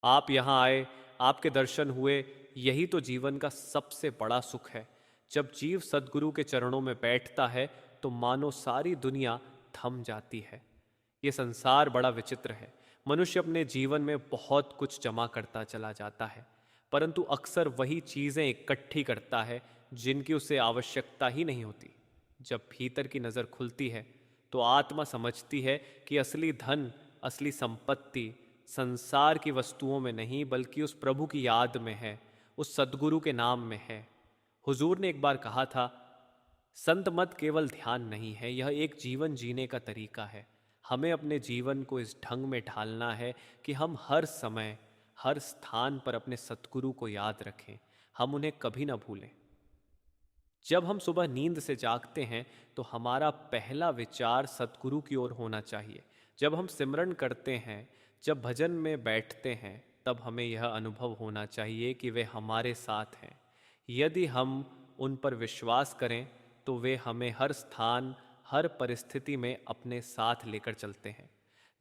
आप यहाँ आए, आपके दर्शन हुए, यही तो जीवन का सबसे बड़ा सुख है। जब जीव सद्गुरु के चरणों में बैठता है तो मानो सारी दुनिया थम जाती है। ये संसार बड़ा विचित्र है। मनुष्य अपने जीवन में बहुत कुछ जमा करता चला जाता है, परंतु अक्सर वही चीज़ें इकट्ठी करता है जिनकी उसे आवश्यकता ही नहीं होती। जब भीतर की नज़र खुलती है तो आत्मा समझती है कि असली धन, असली संपत्ति संसार की वस्तुओं में नहीं बल्कि उस प्रभु की याद में है, उस सद्गुरु के नाम में है। हुजूर ने एक बार कहा था, संत मत केवल ध्यान नहीं है, यह एक जीवन जीने का तरीका है। हमें अपने जीवन को इस ढंग में ढालना है कि हम हर समय हर स्थान पर अपने सतगुरु को याद रखें, हम उन्हें कभी ना भूलें। जब हम सुबह नींद से जागते हैं तो हमारा पहला विचार सतगुरु की ओर होना चाहिए। जब हम सिमरन करते हैं, जब भजन में बैठते हैं, तब हमें यह अनुभव होना चाहिए कि वे हमारे साथ हैं। यदि हम उन पर विश्वास करें तो वे हमें हर स्थान, हर परिस्थिति में अपने साथ लेकर चलते हैं।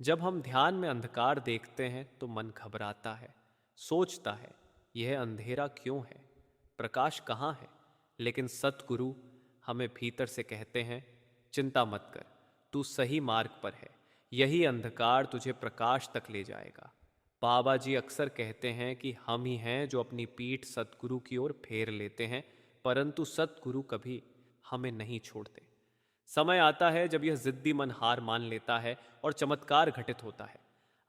जब हम ध्यान में अंधकार देखते हैं तो मन घबराता है, सोचता है, यह अंधेरा क्यों है, प्रकाश कहाँ है। लेकिन सतगुरु हमें भीतर से कहते हैं, चिंता मत कर, तू सही मार्ग पर है, यही अंधकार तुझे प्रकाश तक ले जाएगा। बाबा जी अक्सर कहते हैं कि हम ही हैं जो अपनी पीठ सतगुरु की ओर फेर लेते हैं, परंतु सतगुरु कभी हमें नहीं छोड़ते। समय आता है जब यह जिद्दी मन हार मान लेता है और चमत्कार घटित होता है।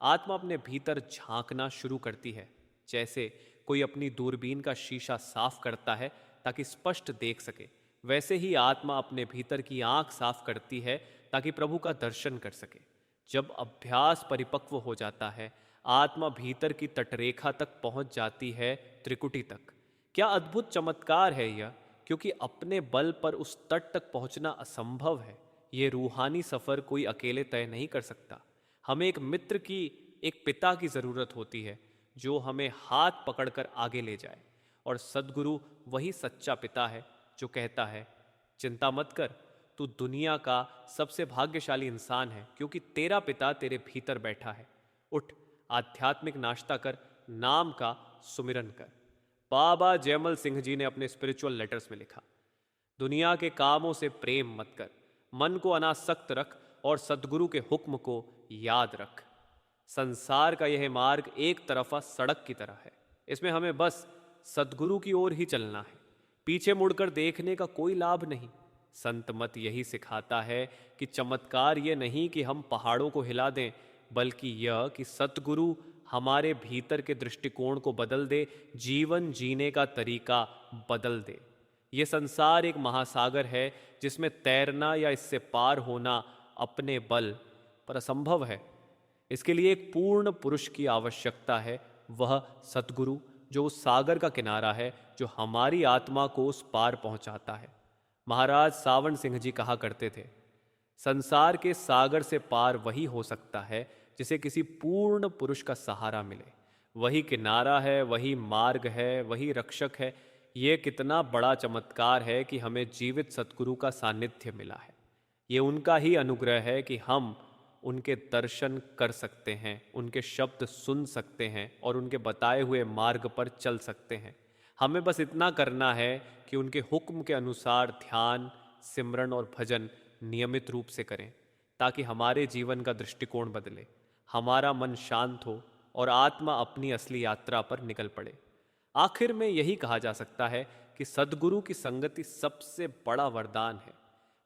आत्मा अपने भीतर झांकना शुरू करती है, जैसे कोई अपनी दूरबीन का शीशा साफ करता है ताकि स्पष्ट देख सके। वैसे ही आत्मा अपने भीतर की आंख साफ करती है ताकि प्रभु का दर्शन कर सके। जब अभ्यास परिपक्व हो जाता है, आत्मा भीतर की तटरेखा तक पहुंच जाती है, त्रिकुटी तक। क्या अद्भुत चमत्कार है यह! क्योंकि अपने बल पर उस तट तक पहुंचना असंभव है। ये रूहानी सफर कोई अकेले तय नहीं कर सकता। हमें एक मित्र की, एक पिता की जरूरत होती है जो हमें हाथ पकड़कर आगे ले जाए। और सद्गुरु वही सच्चा पिता है जो कहता है, चिंता मत कर, तू दुनिया का सबसे भाग्यशाली इंसान है क्योंकि तेरा पिता तेरे भीतर बैठा है। उठ, आध्यात्मिक नाश्ता कर, नाम का सुमिरन कर। बाबा जयमल सिंह जी ने अपने स्पिरिचुअल लेटर्स में लिखा, दुनिया के कामों से प्रेम मत कर, मन को अनासक्त रख और सद्गुरु के हुक्म को याद रख। संसार का यह मार्ग एक तरफा सड़क की तरह है, इसमें हमें बस सद्गुरु की ओर ही चलना है, पीछे मुड़कर देखने का कोई लाभ नहीं। संत मत यही सिखाता है कि चमत्कार ये नहीं कि हम पहाड़ों को हिला दें, बल्कि यह कि सतगुरु हमारे भीतर के दृष्टिकोण को बदल दे, जीवन जीने का तरीका बदल दे। ये संसार एक महासागर है जिसमें तैरना या इससे पार होना अपने बल पर असंभव है। इसके लिए एक पूर्ण पुरुष की आवश्यकता है, वह सतगुरु जो उस सागर का किनारा है, जो हमारी आत्मा को उस पार पहुंचाता है। महाराज सावन सिंह जी कहा करते थे, संसार के सागर से पार वही हो सकता है जिसे किसी पूर्ण पुरुष का सहारा मिले। वही किनारा है, वही मार्ग है, वही रक्षक है। ये कितना बड़ा चमत्कार है कि हमें जीवित सतगुरु का सानिध्य मिला है। ये उनका ही अनुग्रह है कि हम उनके दर्शन कर सकते हैं, उनके शब्द सुन सकते हैं और उनके बताए हुए मार्ग पर चल सकते हैं। हमें बस इतना करना है कि उनके हुक्म के अनुसार ध्यान, सिमरन और भजन नियमित रूप से करें, ताकि हमारे जीवन का दृष्टिकोण बदले, हमारा मन शांत हो और आत्मा अपनी असली यात्रा पर निकल पड़े। आखिर में यही कहा जा सकता है कि सद्गुरु की संगति सबसे बड़ा वरदान है।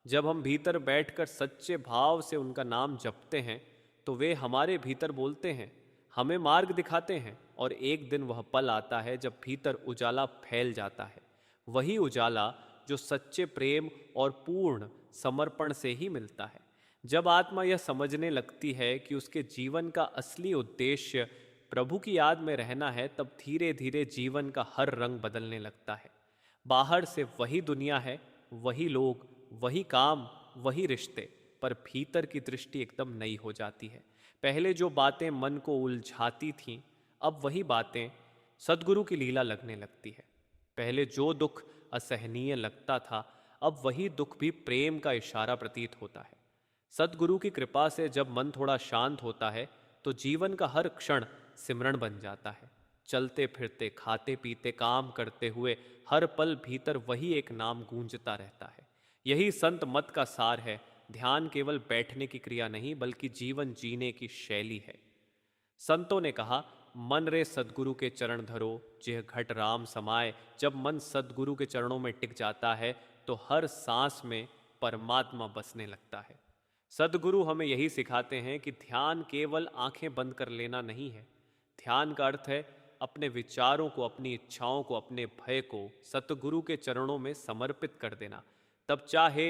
जब हम भीतर बैठकर सच्चे भाव से उनका नाम जपते हैं तो वे हमारे भीतर बोलते हैं, हमें मार्ग दिखाते हैं, और एक दिन वह पल आता है जब भीतर उजाला फैल जाता है। वही उजाला जो सच्चे प्रेम और पूर्ण समर्पण से ही मिलता है। जब आत्मा यह समझने लगती है कि उसके जीवन का असली उद्देश्य प्रभु की याद में रहना है, तब धीरे धीरे जीवन का हर रंग बदलने लगता है। बाहर से वही दुनिया है, वही लोग, वही काम, वही रिश्ते, पर भीतर की दृष्टि एकदम नई हो जाती है। पहले जो बातें मन को उलझाती थीं, अब वही बातें सद्गुरु की लीला लगने लगती है। पहले जो दुख असहनीय लगता था, अब वही दुख भी प्रेम का इशारा प्रतीत होता है। सद्गुरु की कृपा से जब मन थोड़ा शांत होता है तो जीवन का हर क्षण सिमरन बन जाता है। चलते फिरते, खाते पीते, काम करते हुए हर पल भीतर वही एक नाम गूंजता रहता है। यही संत मत का सार है। ध्यान केवल बैठने की क्रिया नहीं बल्कि जीवन जीने की शैली है। संतों ने कहा, मन रे सद्गुरु के चरण धरो, जिह घट राम समाए। जब मन सद्गुरु के चरणों में टिक जाता है तो हर सांस में परमात्मा बसने लगता है। सद्गुरु हमें यही सिखाते हैं कि ध्यान केवल आंखें बंद कर लेना नहीं है। ध्यान का अर्थ है अपने विचारों को, अपनी इच्छाओं को, अपने भय को सतगुरु के चरणों में समर्पित कर देना। तब चाहे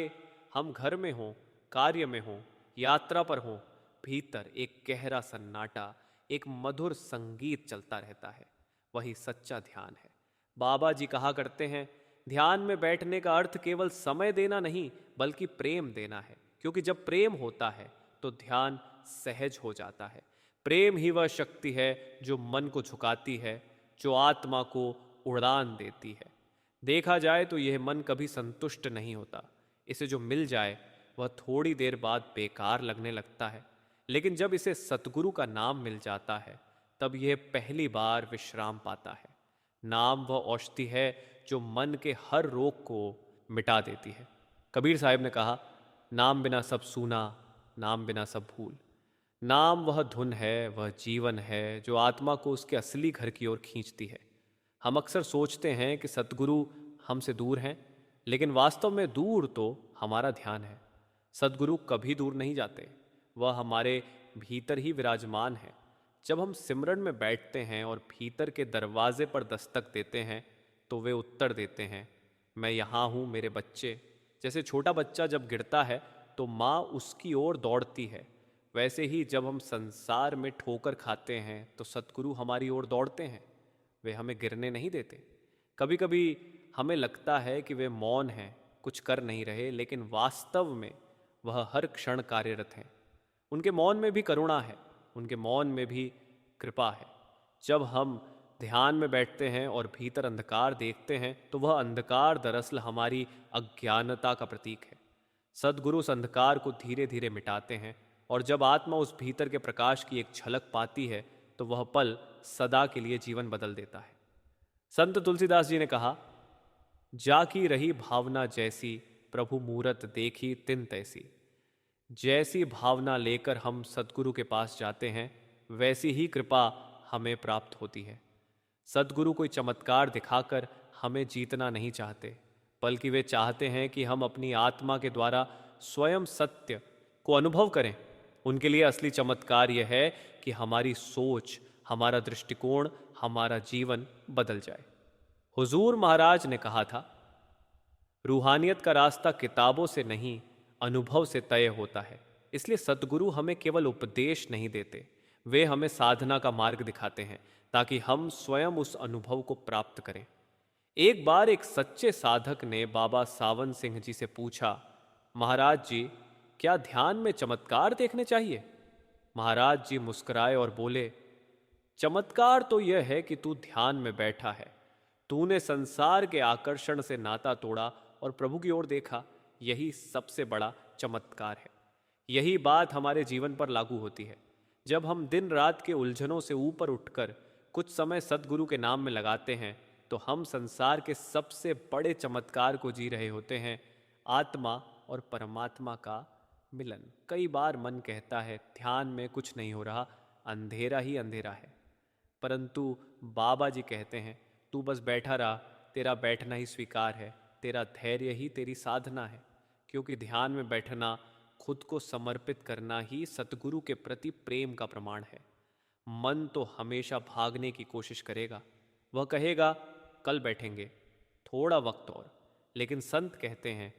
हम घर में हों, कार्य में हों, यात्रा पर हों, भीतर एक गहरा सन्नाटा, एक मधुर संगीत चलता रहता है। वही सच्चा ध्यान है। बाबा जी कहा करते हैं, ध्यान में बैठने का अर्थ केवल समय देना नहीं बल्कि प्रेम देना है। क्योंकि जब प्रेम होता है तो ध्यान सहज हो जाता है। प्रेम ही वह शक्ति है जो मन को झुकाती है, जो आत्मा को उड़ान देती है। देखा जाए तो यह मन कभी संतुष्ट नहीं होता। इसे जो मिल जाए वह थोड़ी देर बाद बेकार लगने लगता है, लेकिन जब इसे सतगुरु का नाम मिल जाता है तब यह पहली बार विश्राम पाता है। नाम वह औषधि है जो मन के हर रोग को मिटा देती है। कबीर साहिब ने कहा, नाम बिना सब सूना, नाम बिना सब भूल। नाम वह धुन है, वह जीवन है जो आत्मा को उसके असली घर की ओर खींचती है। हम अक्सर सोचते हैं कि सतगुरु हमसे दूर हैं, लेकिन वास्तव में दूर तो हमारा ध्यान है। सतगुरु कभी दूर नहीं जाते, वह हमारे भीतर ही विराजमान है। जब हम सिमरन में बैठते हैं और भीतर के दरवाजे पर दस्तक देते हैं तो वे उत्तर देते हैं, मैं यहाँ हूँ मेरे बच्चे। जैसे छोटा बच्चा जब गिरता है तो माँ उसकी ओर दौड़ती है, वैसे ही जब हम संसार में ठोकर खाते हैं तो सतगुरु हमारी ओर दौड़ते हैं। वे हमें गिरने नहीं देते। कभी कभी हमें लगता है कि वे मौन हैं, कुछ कर नहीं रहे, लेकिन वास्तव में वह हर क्षण कार्यरत हैं। उनके मौन में भी करुणा है, उनके मौन में भी कृपा है। जब हम ध्यान में बैठते हैं और भीतर अंधकार देखते हैं तो वह अंधकार दरअसल हमारी अज्ञानता का प्रतीक है। सद्गुरु उस अंधकार को धीरे धीरे मिटाते हैं और जब आत्मा उस भीतर के प्रकाश की एक झलक पाती है तो वह पल सदा के लिए जीवन बदल देता है। संत तुलसीदास जी ने कहा, जाकी रही भावना जैसी, प्रभु मूरत देखी तिन तैसी। जैसी भावना लेकर हम सद्गुरु के पास जाते हैं वैसी ही कृपा हमें प्राप्त होती है। सद्गुरु कोई चमत्कार दिखाकर हमें जीतना नहीं चाहते, बल्कि वे चाहते हैं कि हम अपनी आत्मा के द्वारा स्वयं सत्य को अनुभव करें। उनके लिए असली चमत्कार यह है कि हमारी सोच, हमारा दृष्टिकोण, हमारा जीवन बदल जाए। हुजूर महाराज ने कहा था, रूहानियत का रास्ता किताबों से नहीं अनुभव से तय होता है। इसलिए सद्गुरु हमें केवल उपदेश नहीं देते, वे हमें साधना का मार्ग दिखाते हैं ताकि हम स्वयं उस अनुभव को प्राप्त करें। एक बार एक सच्चे साधक ने बाबा सावन सिंह जी से पूछा, महाराज जी, क्या ध्यान में चमत्कार देखने चाहिए? महाराज जी मुस्कुराए और बोले, चमत्कार तो यह है कि तू ध्यान में बैठा है, तूने संसार के आकर्षण से नाता तोड़ा और प्रभु की ओर देखा, यही सबसे बड़ा चमत्कार है। यही बात हमारे जीवन पर लागू होती है। जब हम दिन रात के उलझनों से ऊपर उठकर कुछ समय सद्गुरु के नाम में लगाते हैं तो हम संसार के सबसे बड़े चमत्कार को जी रहे होते हैं, आत्मा और परमात्मा का मिलन। कई बार मन कहता है ध्यान में कुछ नहीं हो रहा, अंधेरा ही अंधेरा है, परंतु बाबा जी कहते हैं तू बस बैठा रहा, तेरा बैठना ही स्वीकार है, तेरा धैर्य ही तेरी साधना है। क्योंकि ध्यान में बैठना, खुद को समर्पित करना ही सतगुरु के प्रति प्रेम का प्रमाण है। मन तो हमेशा भागने की कोशिश करेगा, वह कहेगा कल बैठेंगे, थोड़ा वक्त और। लेकिन संत कहते हैं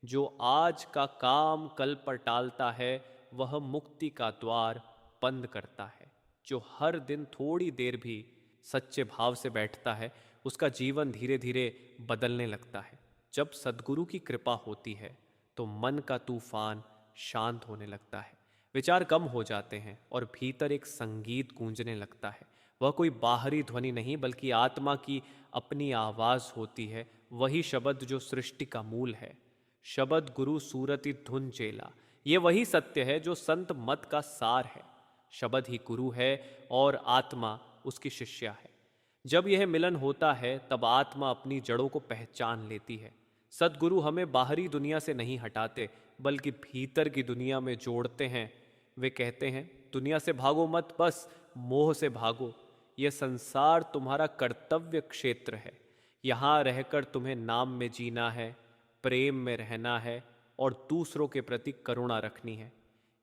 जो आज का काम कल पर टालता है वह मुक्ति का द्वार बंद करता है। जो हर दिन थोड़ी देर भी सच्चे भाव से बैठता है उसका जीवन धीरे धीरे बदलने लगता है। जब सद्गुरु की कृपा होती है तो मन का तूफान शांत होने लगता है, विचार कम हो जाते हैं और भीतर एक संगीत गूंजने लगता है। वह कोई बाहरी ध्वनि नहीं बल्कि आत्मा की अपनी आवाज होती है, वही शब्द जो सृष्टि का मूल है। शब्द गुरु सूरति धुन चेला, ये वही सत्य है जो संत मत का सार है। शब्द ही गुरु है और आत्मा उसकी शिष्या है। जब यह मिलन होता है तब आत्मा अपनी जड़ों को पहचान लेती है। सद्गुरु हमें बाहरी दुनिया से नहीं हटाते बल्कि भीतर की दुनिया में जोड़ते हैं। वे कहते हैं, दुनिया से भागो मत, बस मोह से भागो। यह संसार तुम्हारा कर्तव्य क्षेत्र है। यहाँ रहकर तुम्हें नाम में जीना है, प्रेम में रहना है और दूसरों के प्रति करुणा रखनी है।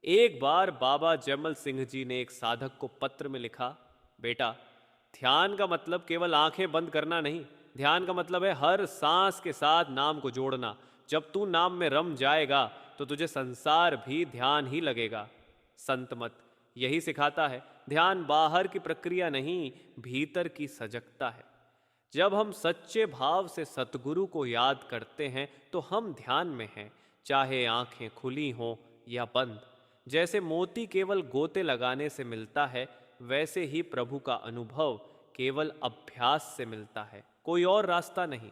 एक बार बाबा जयमल सिंह जी ने एक साधक को पत्र में लिखा, बेटा, ध्यान का मतलब केवल आंखें बंद करना नहीं, ध्यान का मतलब है हर सांस के साथ नाम को जोड़ना। जब तू नाम में रम जाएगा तो तुझे संसार भी ध्यान ही लगेगा। संत मत यही सिखाता है, ध्यान बाहर की प्रक्रिया नहीं, भीतर की सजगता है। जब हम सच्चे भाव से सतगुरु को याद करते हैं तो हम ध्यान में हैं, चाहे आंखें खुली हों या बंद। जैसे मोती केवल गोते लगाने से मिलता है, वैसे ही प्रभु का अनुभव केवल अभ्यास से मिलता है, कोई और रास्ता नहीं।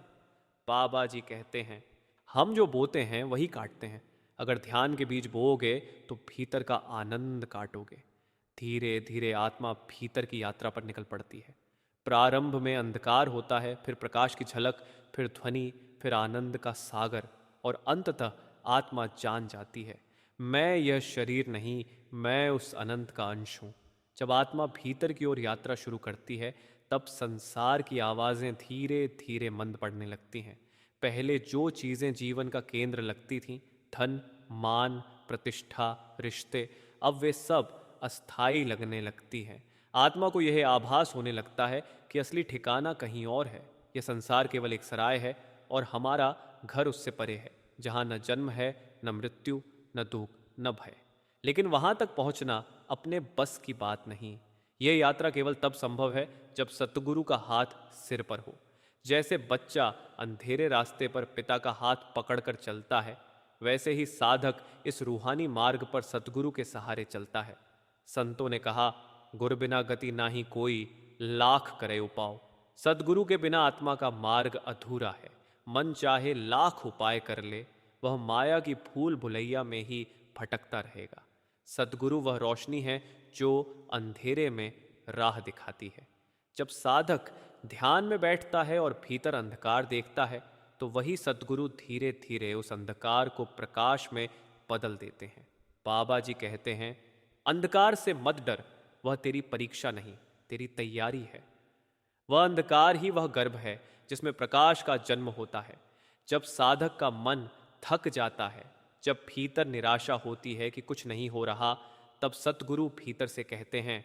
बाबा जी कहते हैं, हम जो बोते हैं वही काटते हैं। अगर ध्यान के बीज बोओगे तो भीतर का आनंद काटोगे। धीरे धीरे आत्मा भीतर की यात्रा पर निकल पड़ती है। प्रारंभ में अंधकार होता है, फिर प्रकाश की झलक, फिर ध्वनि, फिर आनंद का सागर और अंततः आत्मा जान जाती है, मैं यह शरीर नहीं, मैं उस अनंत का अंश हूँ। जब आत्मा भीतर की ओर यात्रा शुरू करती है तब संसार की आवाज़ें धीरे धीरे मंद पड़ने लगती हैं। पहले जो चीज़ें जीवन का केंद्र लगती थीं, धन, मान, प्रतिष्ठा, रिश्ते, अब वे सब अस्थाई लगने लगती हैं। आत्मा को यह आभास होने लगता है कि असली ठिकाना कहीं और है। यह संसार केवल एक सराय है और हमारा घर उससे परे है, जहाँ न जन्म है, न मृत्यु, न दुख, न भय। लेकिन वहाँ तक पहुँचना अपने बस की बात नहीं। यह यात्रा केवल तब संभव है जब सतगुरु का हाथ सिर पर हो। जैसे बच्चा अंधेरे रास्ते पर पिता का हाथ पकड़कर चलता है, वैसे ही साधक इस रूहानी मार्ग पर सतगुरु के सहारे चलता है। संतों ने कहा, गुर बिना गति नाही कोई, लाख करे उपाय। सदगुरु के बिना आत्मा का मार्ग अधूरा है। मन चाहे लाख उपाय कर ले, वह माया की भूल भुलैया में ही भटकता रहेगा। सदगुरु वह रोशनी है जो अंधेरे में राह दिखाती है। जब साधक ध्यान में बैठता है और भीतर अंधकार देखता है तो वही सदगुरु धीरे धीरे उस अंधकार को प्रकाश में बदल देते हैं। बाबा जी कहते हैं, अंधकार से मत डर, वह तेरी परीक्षा नहीं, तेरी तैयारी है। वह अंधकार ही वह गर्भ है जिसमें प्रकाश का जन्म होता है। जब साधक का मन थक जाता है, जब भीतर निराशा होती है कि कुछ नहीं हो रहा, तब सतगुरु भीतर से कहते हैं,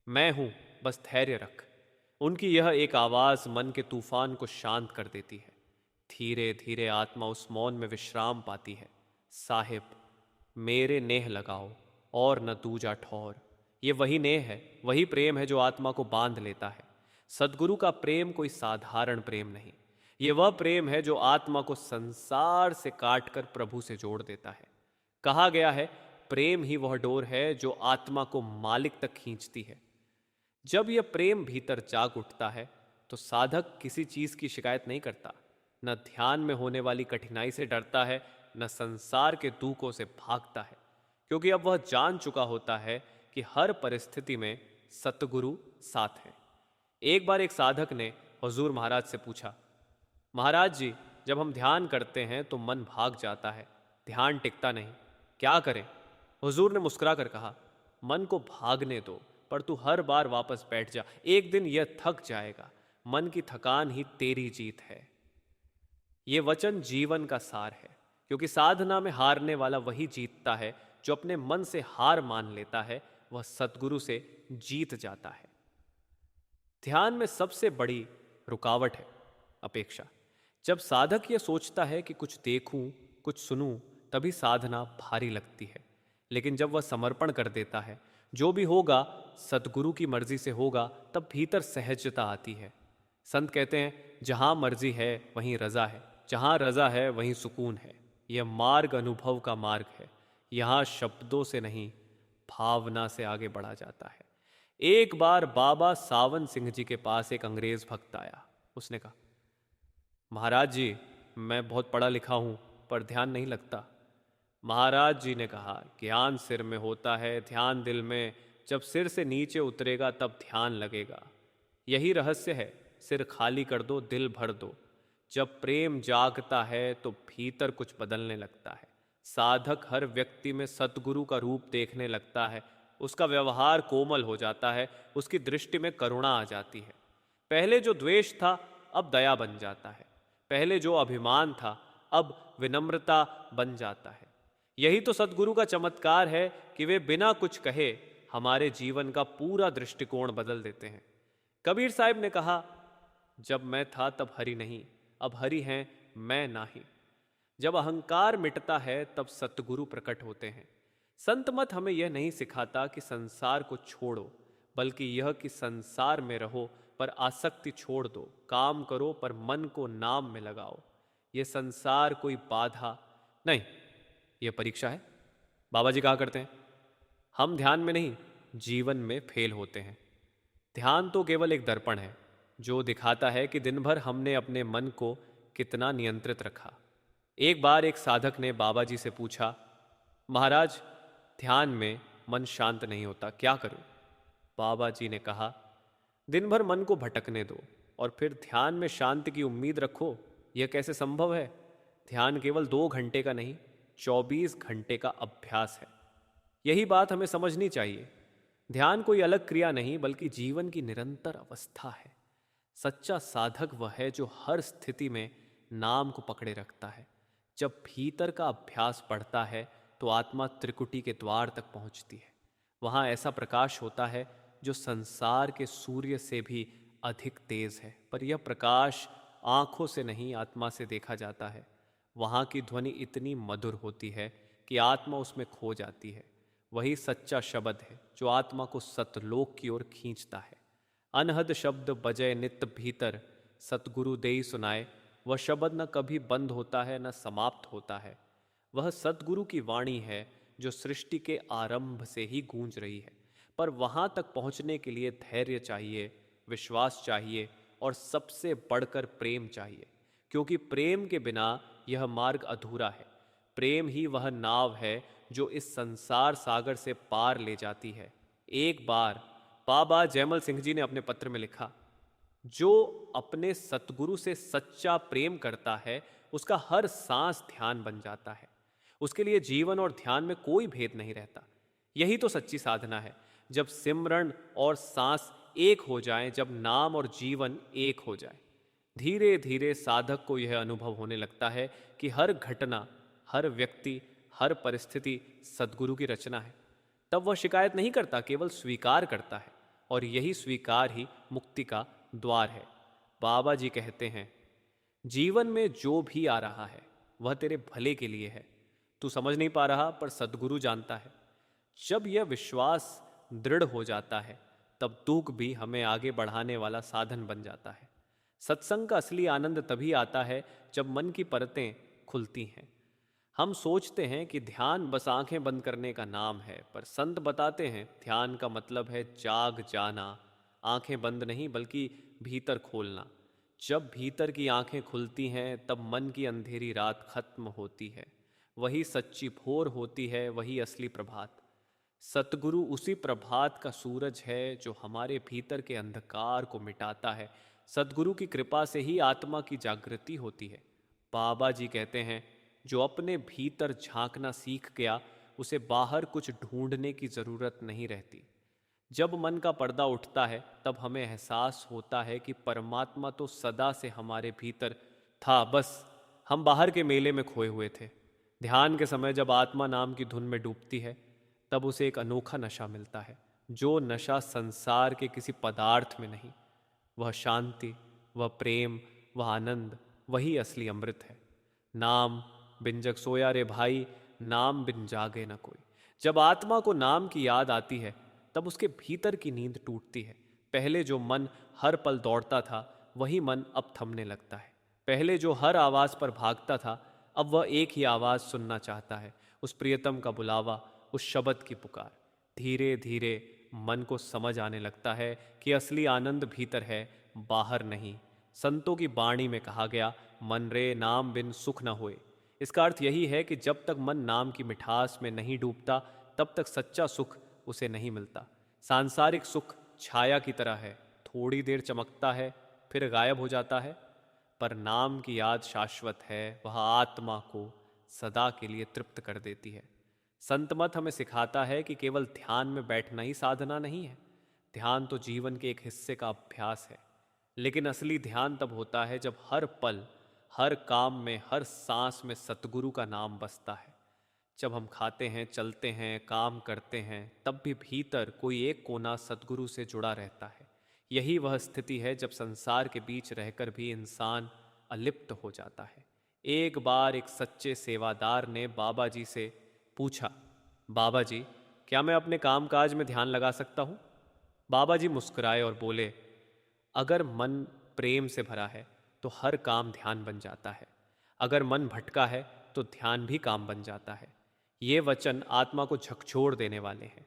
मैं हूं, बस धैर्य रख। उनकी यह एक आवाज़ मन के तूफान को शांत कर देती है। धीरे धीरे आत्मा उस मौन में विश्राम पाती है। साहिब, मेरे नेह लगाओ और न दूजा ठौर। ये वही नेह है, वही प्रेम है जो आत्मा को बांध लेता है। सदगुरु का प्रेम कोई साधारण प्रेम नहीं, ये वह प्रेम है जो आत्मा को संसार से काटकर प्रभु से जोड़ देता है। कहा गया है, प्रेम ही वह डोर है जो आत्मा को मालिक तक खींचती है। जब यह प्रेम भीतर जाग उठता है तो साधक किसी चीज की शिकायत नहीं करता, न ध्यान में होने वाली कठिनाई से डरता है, न संसार के दुखों से भागता है, क्योंकि अब वह जान चुका होता है कि हर परिस्थिति में सतगुरु साथ है। एक बार एक साधक ने हुजूर महाराज से पूछा, महाराज जी, जब हम ध्यान करते हैं तो मन भाग जाता है, ध्यान टिकता नहीं, क्या करें? हुजूर ने मुस्कुराकर कहा, मन को भागने दो, पर तू हर बार वापस बैठ जा, एक दिन यह थक जाएगा। मन की थकान ही तेरी जीत है। ये वचन जीवन का सार है, क्योंकि साधना में हारने वाला वही जीतता है जो अपने मन से हार मान लेता है, वह सतगुरु से जीत जाता है। ध्यान में सबसे बड़ी रुकावट है अपेक्षा। जब साधक यह सोचता है कि कुछ देखूं, कुछ सुनूं, तभी साधना भारी लगती है। लेकिन जब वह समर्पण कर देता है, जो भी होगा सतगुरु की मर्जी से होगा, तब भीतर सहजता आती है। संत कहते हैं, जहां मर्जी है वहीं रजा है, जहां रजा है वहीं सुकून है। यह मार्ग अनुभव का मार्ग है। यहाँ शब्दों से नहीं, भावना से आगे बढ़ा जाता है। एक बार बाबा सावन सिंह जी के पास एक अंग्रेज भक्त आया। उसने कहा, महाराज जी, मैं बहुत पढ़ा लिखा हूं पर ध्यान नहीं लगता। महाराज जी ने कहा, ज्ञान सिर में होता है, ध्यान दिल में। जब सिर से नीचे उतरेगा तब ध्यान लगेगा। यही रहस्य है, सिर खाली कर दो, दिल भर दो। जब प्रेम जागता है तो भीतर कुछ बदलने लगता है। साधक हर व्यक्ति में सतगुरु का रूप देखने लगता है। उसका व्यवहार कोमल हो जाता है, उसकी दृष्टि में करुणा आ जाती है। पहले जो द्वेष था अब दया बन जाता है। पहले जो अभिमान था अब विनम्रता बन जाता है। यही तो सतगुरु का चमत्कार है कि वे बिना कुछ कहे हमारे जीवन का पूरा दृष्टिकोण बदल देते हैं। कबीर साहब ने कहा, जब मैं था तब हरि नहीं, अब हरि हैं मैं नाही। जब अहंकार मिटता है तब सतगुरु प्रकट होते हैं। संत मत हमें यह नहीं सिखाता कि संसार को छोड़ो, बल्कि यह कि संसार में रहो पर आसक्ति छोड़ दो, काम करो पर मन को नाम में लगाओ। यह संसार कोई बाधा नहीं, यह परीक्षा है। बाबा जी कहा करते हैं, हम ध्यान में नहीं जीवन में फेल होते हैं। ध्यान तो केवल एक दर्पण है जो दिखाता है कि दिन भर हमने अपने मन को कितना नियंत्रित रखा। एक बार एक साधक ने बाबा जी से पूछा, महाराज ध्यान में मन शांत नहीं होता, क्या करूं? बाबा जी ने कहा, दिन भर मन को भटकने दो और फिर ध्यान में शांति की उम्मीद रखो। यह कैसे संभव है? ध्यान केवल 2 घंटे का नहीं, 24 घंटे का अभ्यास है। यही बात हमें समझनी चाहिए। ध्यान कोई अलग क्रिया नहीं, बल्कि जीवन की निरंतर अवस्था है। सच्चा साधक वह है जो हर स्थिति में नाम को पकड़े रखता है। जब भीतर का अभ्यास बढ़ता है तो आत्मा त्रिकुटी के द्वार तक पहुंचती है। वहां ऐसा प्रकाश होता है जो संसार के सूर्य से भी अधिक तेज है, पर यह प्रकाश आंखों से नहीं आत्मा से देखा जाता है। वहां की ध्वनि इतनी मधुर होती है कि आत्मा उसमें खो जाती है। वही सच्चा शब्द है जो आत्मा को सतलोक की ओर खींचता है। अनहद शब्द बजय नित्य भीतर, सतगुरु देई सुनाए। वह शब्द न कभी बंद होता है न समाप्त होता है। वह सतगुरु की वाणी है जो सृष्टि के आरंभ से ही गूंज रही है। पर वहां तक पहुंचने के लिए धैर्य चाहिए, विश्वास चाहिए और सबसे बढ़कर प्रेम चाहिए, क्योंकि प्रेम के बिना यह मार्ग अधूरा है। प्रेम ही वह नाव है जो इस संसार सागर से पार ले जाती है। एक बार बाबा जयमल सिंह जी ने अपने पत्र में लिखा, जो अपने सतगुरु से सच्चा प्रेम करता है उसका हर सांस ध्यान बन जाता है। उसके लिए जीवन और ध्यान में कोई भेद नहीं रहता। यही तो सच्ची साधना है, जब सिमरण और सांस एक हो जाएं, जब नाम और जीवन एक हो जाए। धीरे धीरे साधक को यह अनुभव होने लगता है कि हर घटना, हर व्यक्ति, हर परिस्थिति सद्गुरु की रचना है। तब वह शिकायत नहीं करता, केवल स्वीकार करता है, और यही स्वीकार ही मुक्ति का द्वार है। बाबा जी कहते हैं, जीवन में जो भी आ रहा है वह तेरे भले के लिए है। तू समझ नहीं पा रहा, पर सद्गुरु जानता है। जब यह विश्वास दृढ़ हो जाता है तब दुख भी हमें आगे बढ़ाने वाला साधन बन जाता है। सत्संग का असली आनंद तभी आता है जब मन की परतें खुलती हैं। हम सोचते हैं कि ध्यान बस आंखें बंद करने का नाम है, पर संत बताते हैं ध्यान का मतलब है जाग जाना। आंखें बंद नहीं बल्कि भीतर खोलना। जब भीतर की आंखें खुलती हैं तब मन की अंधेरी रात खत्म होती है। वही सच्ची भोर होती है, वही असली प्रभात। सतगुरु उसी प्रभात का सूरज है जो हमारे भीतर के अंधकार को मिटाता है। सतगुरु की कृपा से ही आत्मा की जागृति होती है। बाबा जी कहते हैं, जो अपने भीतर झांकना सीख गया उसे बाहर कुछ ढूंढने की जरूरत नहीं रहती। जब मन का पर्दा उठता है तब हमें एहसास होता है कि परमात्मा तो सदा से हमारे भीतर था, बस हम बाहर के मेले में खोए हुए थे। ध्यान के समय जब आत्मा नाम की धुन में डूबती है तब उसे एक अनोखा नशा मिलता है, जो नशा संसार के किसी पदार्थ में नहीं। वह शांति, वह प्रेम, वह आनंद, वही असली अमृत है। नाम बिन जग सोया रे भाई, नाम बिन जागे न कोई। जब आत्मा को नाम की याद आती है तब उसके भीतर की नींद टूटती है। पहले जो मन हर पल दौड़ता था वही मन अब थमने लगता है। पहले जो हर आवाज पर भागता था अब वह एक ही आवाज सुनना चाहता है, उस प्रियतम का बुलावा, उस शब्द की पुकार। धीरे धीरे मन को समझ आने लगता है कि असली आनंद भीतर है, बाहर नहीं। संतों की वाणी में कहा गया, मन रे नाम बिन सुख न होए। इसका अर्थ यही है कि जब तक मन नाम की मिठास में नहीं डूबता तब तक सच्चा सुख उसे नहीं मिलता। सांसारिक सुख छाया की तरह है, थोड़ी देर चमकता है फिर गायब हो जाता है, पर नाम की याद शाश्वत है, वह आत्मा को सदा के लिए तृप्त कर देती है। संत मत हमें सिखाता है कि केवल ध्यान में बैठना ही साधना नहीं है। ध्यान तो जीवन के एक हिस्से का अभ्यास है, लेकिन असली ध्यान तब होता है जब हर पल, हर काम में, हर सांस में सतगुरु का नाम बसता है। जब हम खाते हैं, चलते हैं, काम करते हैं, तब भी भीतर कोई एक कोना सतगुरु से जुड़ा रहता है। यही वह स्थिति है जब संसार के बीच रहकर भी इंसान अलिप्त हो जाता है। एक बार एक सच्चे सेवादार ने बाबा जी से पूछा, बाबा जी, क्या मैं अपने कामकाज में ध्यान लगा सकता हूँ? बाबा जी मुस्कुराए और बोले, अगर मन प्रेम से भरा है तो हर काम ध्यान बन जाता है। अगर मन भटका है तो ध्यान भी काम बन जाता है। ये वचन आत्मा को झकझोर देने वाले हैं।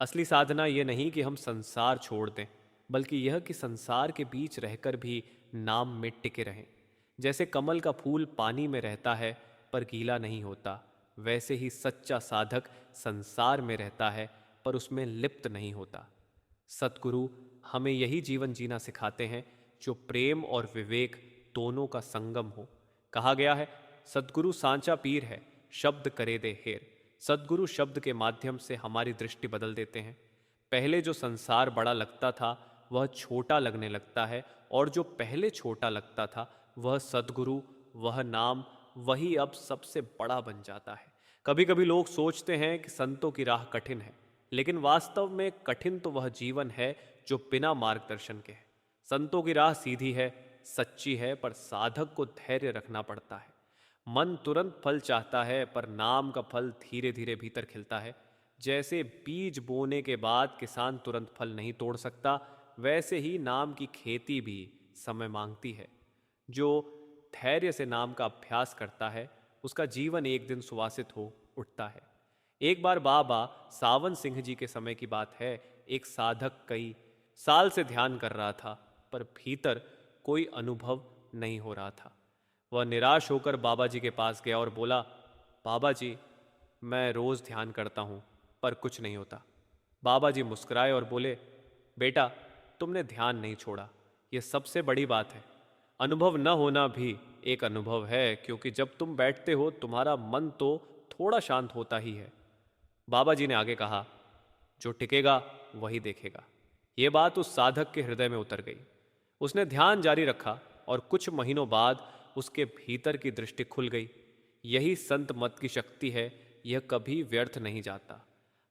असली साधना ये नहीं कि हम संसार छोड़ दें, बल्कि यह कि संसार के बीच रहकर भी नाम में टिके रहें। जैसे कमल का फूल पानी में रहता है पर गीला नहीं होता, वैसे ही सच्चा साधक संसार में रहता है पर उसमें लिप्त नहीं होता। सतगुरु हमें यही जीवन जीना सिखाते हैं जो प्रेम और विवेक दोनों का संगम हो। कहा गया है, सतगुरु सांचा पीर है, शब्द करे दे हेर। सतगुरु शब्द के माध्यम से हमारी दृष्टि बदल देते हैं। पहले जो संसार बड़ा लगता था वह छोटा लगने लगता है, और जो पहले छोटा लगता था वह सतगुरु, वह नाम, वही अब सबसे बड़ा बन जाता है। कभी कभी लोग सोचते हैं कि संतों की राह कठिन है, लेकिन वास्तव में कठिन तो वह जीवन है जो बिना मार्गदर्शन के है। संतों की राह सीधी है, सच्ची है, पर साधक को धैर्य रखना पड़ता है। मन तुरंत फल चाहता है, पर नाम का फल धीरे धीरे भीतर खिलता है। जैसे बीज बोने के बाद किसान तुरंत फल नहीं तोड़ सकता, वैसे ही नाम की खेती भी समय मांगती है। जो धैर्य से नाम का अभ्यास करता है उसका जीवन एक दिन सुवासित हो उठता है। एक बार बाबा सावन सिंह जी के समय की बात है, एक साधक कई साल से ध्यान कर रहा था पर भीतर कोई अनुभव नहीं हो रहा था। वह निराश होकर बाबा जी के पास गया और बोला, बाबा जी, मैं रोज ध्यान करता हूँ पर कुछ नहीं होता। बाबा जी मुस्कुराए और बोले, बेटा, तुमने ध्यान नहीं छोड़ा, यह सबसे बड़ी बात है। अनुभव न होना भी एक अनुभव है, क्योंकि जब तुम बैठते हो तुम्हारा मन तो थोड़ा शांत होता ही है। बाबा जी ने आगे कहा, जो टिकेगा वही देखेगा। ये बात उस साधक के हृदय में उतर गई। उसने ध्यान जारी रखा और कुछ महीनों बाद उसके भीतर की दृष्टि खुल गई। यही संत मत की शक्ति है, यह कभी व्यर्थ नहीं जाता।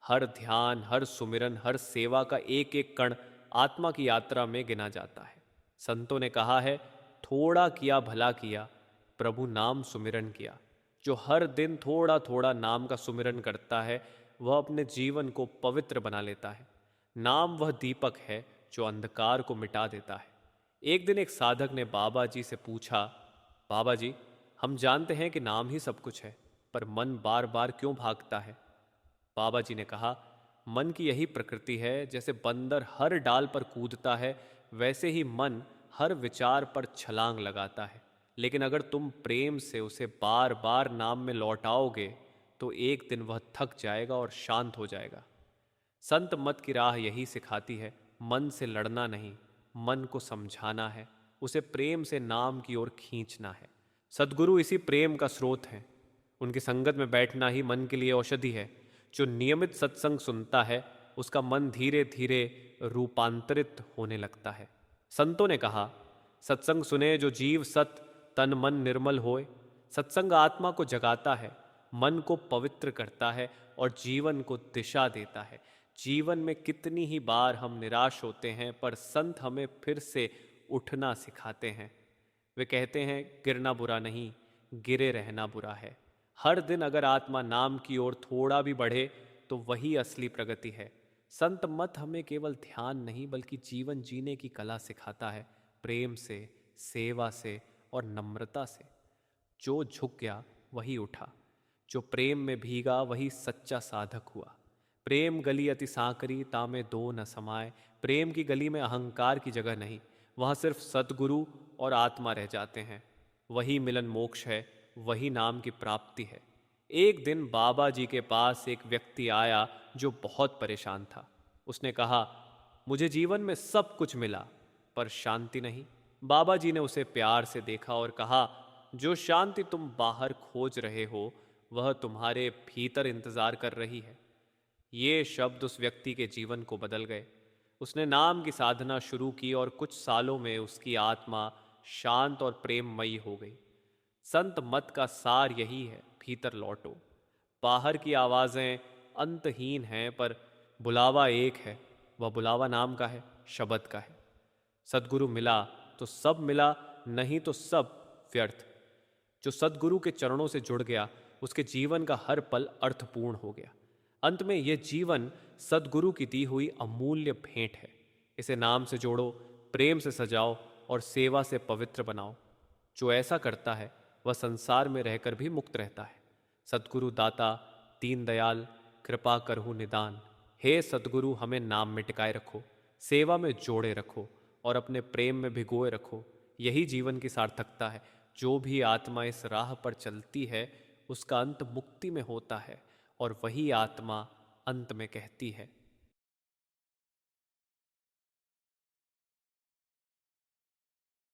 हर ध्यान, हर सुमिरन, हर सेवा का एक एक कण आत्मा की यात्रा में गिना जाता है। संतों ने कहा है, थोड़ा किया भला किया, प्रभु नाम सुमिरन किया। जो हर दिन थोड़ा थोड़ा नाम का सुमिरन करता है वह अपने जीवन को पवित्र बना लेता है। नाम वह दीपक है जो अंधकार को मिटा देता है। एक दिन एक साधक ने बाबा जी से पूछा, बाबा जी, हम जानते हैं कि नाम ही सब कुछ है, पर मन बार बार क्यों भागता है? बाबा जी ने कहा, मन की यही प्रकृति है। जैसे बंदर हर डाल पर कूदता है, वैसे ही मन हर विचार पर छलांग लगाता है। लेकिन अगर तुम प्रेम से उसे बार बार नाम में लौटाओगे तो एक दिन वह थक जाएगा और शांत हो जाएगा। संत मत की राह यही सिखाती है, मन से लड़ना नहीं, मन को समझाना है, उसे प्रेम से नाम की ओर खींचना है। सद्गुरु इसी प्रेम का स्रोत हैं। उनकी संगत में बैठना ही मन के लिए औषधि है। जो नियमित सत्संग सुनता है उसका मन धीरे धीरे रूपांतरित होने लगता है। संतों ने कहा, सत्संग सुने जो जीव सत, तन मन निर्मल होए। सत्संग आत्मा को जगाता है, मन को पवित्र करता है और जीवन को दिशा देता है। जीवन में कितनी ही बार हम निराश होते हैं, पर संत हमें फिर से उठना सिखाते हैं। वे कहते हैं, गिरना बुरा नहीं, गिरे रहना बुरा है। हर दिन अगर आत्मा नाम की ओर थोड़ा भी बढ़े तो वही असली प्रगति है। संत मत हमें केवल ध्यान नहीं बल्कि जीवन जीने की कला सिखाता है, प्रेम से, सेवा से और नम्रता से। जो झुक गया वही उठा, जो प्रेम में भीगा वही सच्चा साधक हुआ। प्रेम गली अति सांकरी, तामे दो न समाए। प्रेम की गली में अहंकार की जगह नहीं, वहाँ सिर्फ सतगुरु और आत्मा रह जाते हैं। वही मिलन मोक्ष है, वही नाम की प्राप्ति है। एक दिन बाबा जी के पास एक व्यक्ति आया जो बहुत परेशान था। उसने कहा, मुझे जीवन में सब कुछ मिला पर शांति नहीं। बाबा जी ने उसे प्यार से देखा और कहा, जो शांति तुम बाहर खोज रहे हो वह तुम्हारे भीतर इंतजार कर रही है। ये शब्द उस व्यक्ति के जीवन को बदल गए। उसने नाम की साधना शुरू की और कुछ सालों में उसकी आत्मा शांत और प्रेममयी हो गई। संत मत का सार यही है, भीतर लौटो। बाहर की आवाज़ें अंतहीन हैं पर बुलावा एक है। वह बुलावा नाम का है, शब्द का है। सदगुरु मिला तो सब मिला, नहीं तो सब व्यर्थ। जो सदगुरु के चरणों से जुड़ गया उसके जीवन का हर पल अर्थपूर्ण हो गया। अंत में यह जीवन सदगुरु की दी हुई अमूल्य भेंट है। इसे नाम से जोड़ो, प्रेम से सजाओ और सेवा से पवित्र बनाओ। जो ऐसा करता है वह संसार में रहकर भी मुक्त रहता है। सदगुरु दाता दीनदयाल कृपा करहु निदान। हे सदगुरु, हमें नाम में टिकाए रखो, सेवा में जोड़े रखो और अपने प्रेम में भिगोए रखो। यही जीवन की सार्थकता है। जो भी आत्मा इस राह पर चलती है उसका अंत मुक्ति में होता है और वही आत्मा अंत में कहती है,